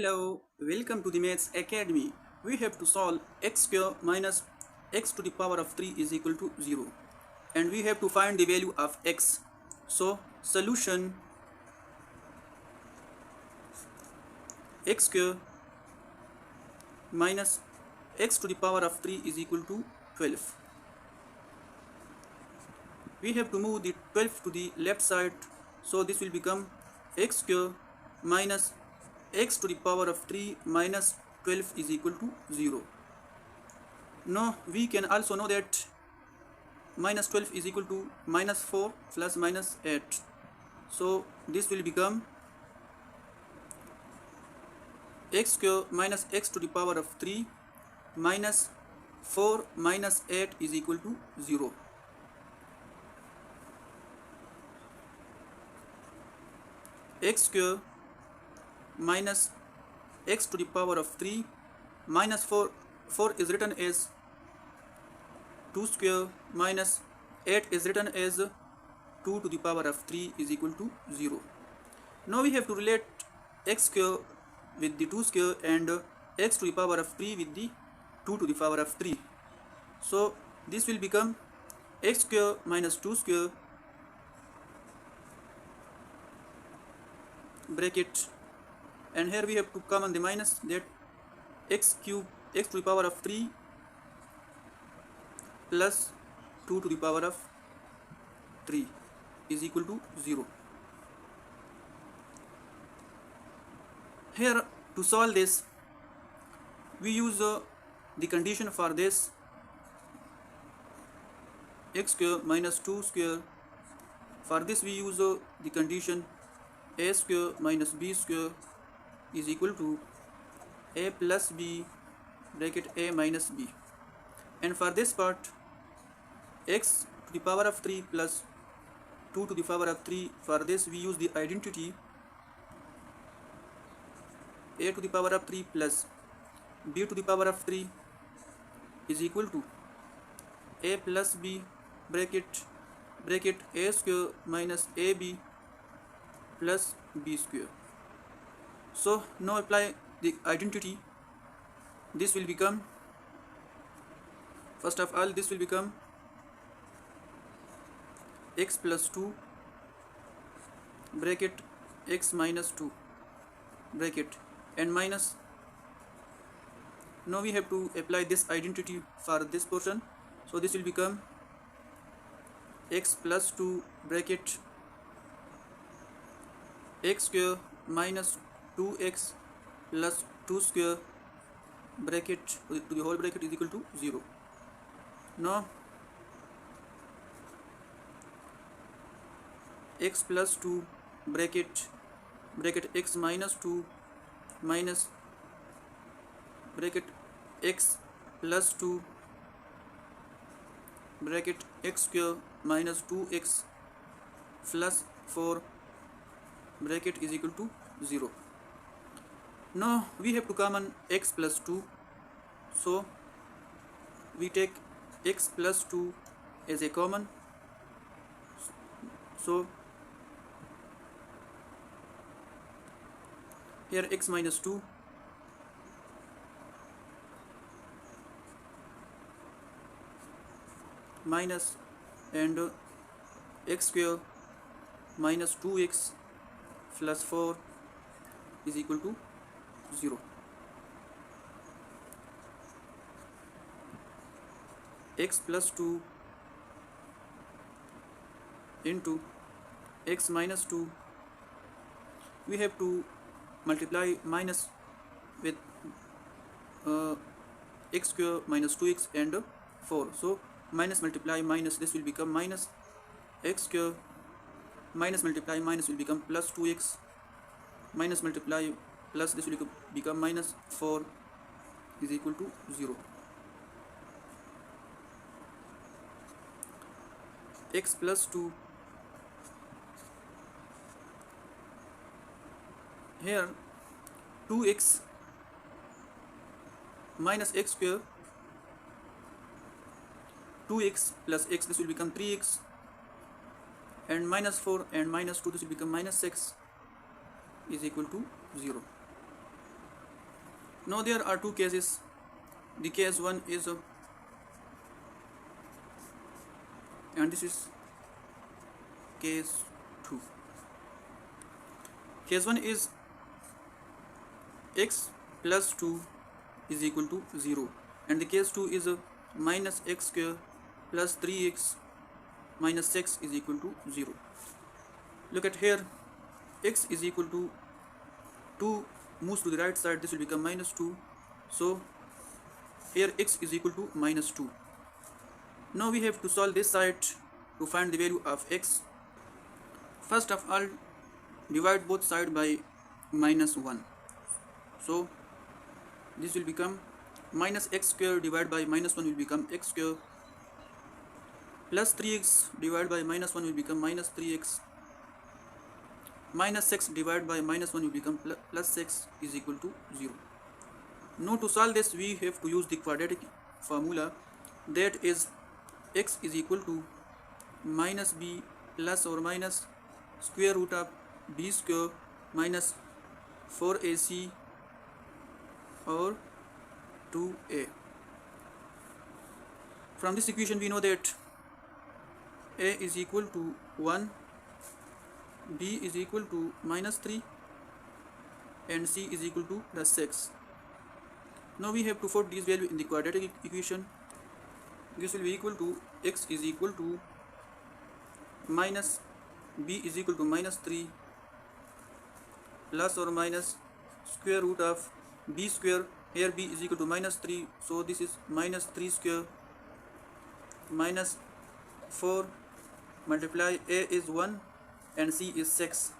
Hello, welcome to the Maths Academy. We have to solve x square minus x to the power of 3 is equal to 0. And we have to find the value of x. So, solution x square minus x to the power of 3 is equal to 12. We have to move the 12 to the left side. So, this will become x square minus x to the power of 3 minus 12 is equal to 0. Now we can also know that minus 12 is equal to minus 4 plus minus 8. So this will become x square minus x to the power of 3 minus 4 minus 8 is equal to 0. X square minus x to the power of 3 minus 4 is written as 2 square minus 8 is written as 2 to the power of 3 is equal to 0. Now we have to relate x square with the 2 square and x to the power of 3 with the 2 to the power of 3. So this will become x square minus 2 square bracket, and here we have to common the minus, that x cube x to the power of 3 plus 2 to the power of 3 is equal to 0. Here to solve this we use the condition for this x square minus 2 square. For this we use the condition a square minus b square is equal to a plus b bracket a minus b, and for this part x to the power of 3 plus 2 to the power of 3, for this we use the identity a to the power of 3 plus b to the power of 3 is equal to a plus b bracket a square minus ab plus b square. So now apply the identity. This will become, first of all, this will become x plus 2 bracket x minus 2 bracket and minus. Now we have to apply this identity for this portion. So this will become x plus 2 bracket x square minus 2x plus 2 square bracket to the whole bracket is equal to 0. Now x plus 2 bracket x minus 2 minus bracket x plus 2 bracket x square minus 2x plus 4 bracket is equal to 0. Now we have to common x plus 2, so we take x plus 2 as a common. So here x minus 2 minus and x square minus 2x plus 4 is equal to 0. X plus 2 into x minus 2, we have to multiply minus with x square minus 2x and 4. So minus multiply minus, this will become minus x square minus multiply minus will become plus 2x minus multiply plus this will become minus 4 is equal to 0. X plus 2, here 2x minus x square 2x plus x, this will become 3x, and minus 4 and minus 2, this will become minus 6 is equal to 0. Now there are two cases. The case 1 is and this is case 2. Case 1 is x plus 2 is equal to 0, and the case 2 is minus x square plus 3x minus 6 is equal to 0. Look at here, x is equal to 2 moves to the right side, this will become minus 2, so here x is equal to minus 2. Now we have to solve this side to find the value of x. First of all, divide both sides by minus 1. So this will become minus x square divided by minus 1 will become x square, plus 3x divided by minus 1 will become minus 3x, minus 6 divided by minus 1 will become plus 6 is equal to 0. Now to solve this we have to use the quadratic formula, that is x is equal to minus b plus or minus square root of b square minus 4ac or 2a. From this equation we know that a is equal to 1, b is equal to minus 3 and c is equal to plus 6. Now we have to put these values in the quadratic equation. This will be equal to x is equal to minus b is equal to minus 3 plus or minus square root of b square, here b is equal to minus 3, so this is minus 3 square minus 4 multiply a is 1 and c is 6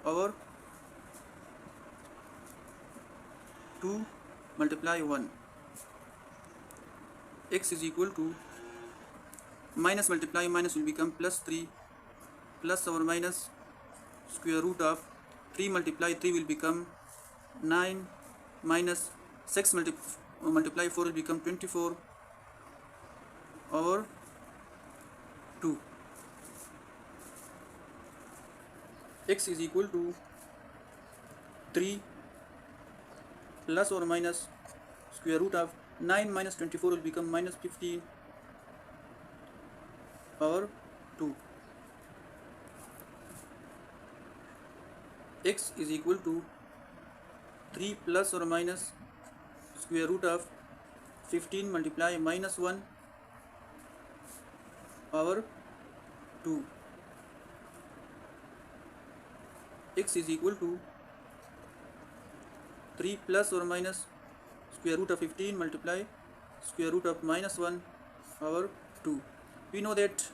over 2 multiply 1. X is equal to minus multiply minus will become plus 3 plus or minus square root of 3 multiply 3 will become 9 minus 6 multiply 4 will become 24 over 2. X is equal to 3 plus or minus square root of 9 minus 24 will become minus 15 over 2. X is equal to 3 plus or minus square root of 15 multiply minus 1 over 2. X is equal to 3 plus or minus square root of 15 multiply square root of minus 1 over 2. We know that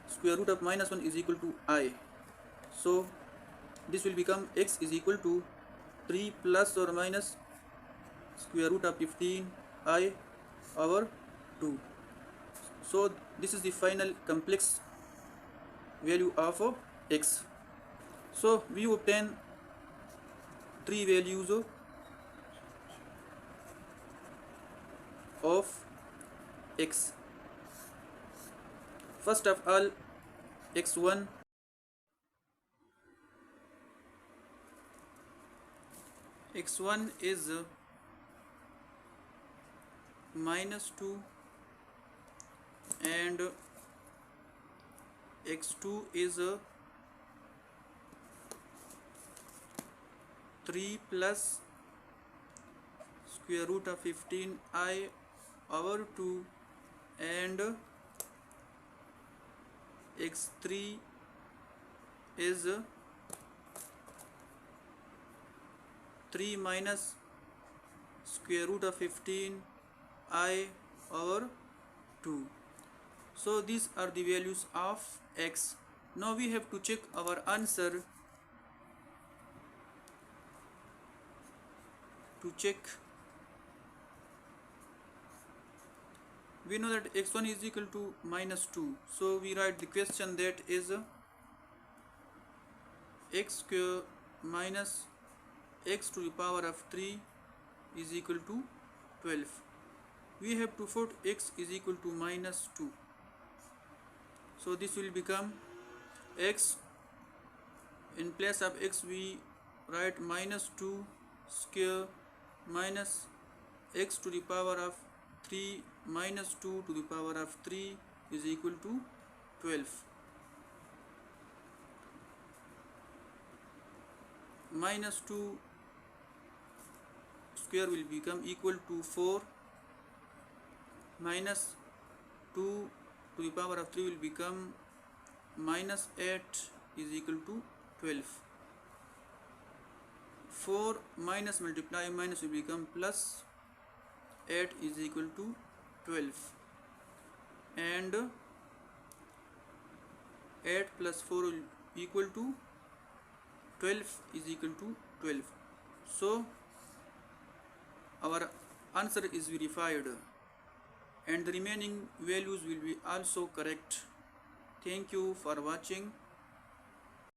square root of minus 1 is equal to I. So this will become x is equal to 3 plus or minus square root of 15 I over 2. So this is the final complex value of x. So we obtain three values of x. First of all, x1 is minus 2 and x2 is 3 plus square root of 15I over 2 and x3 is 3 minus square root of 15I over 2. So these are the values of x. Now we have to check our answer. To check, we know that x1 is equal to minus 2, so we write the question that is x square minus x to the power of 3 is equal to 12. We have to put x is equal to minus 2, so this will become x, in place of x we write minus 2, square minus x to the power of 3 minus 2 to the power of 3 is equal to 12. Minus 2 square will become equal to 4, minus 2 to the power of 3 will become minus 8 is equal to 12. 4 minus multiply minus will become plus 8 is equal to 12, and 8 plus 4 will equal to 12 is equal to 12. So our answer is verified and the remaining values will be also correct. Thank you for watching.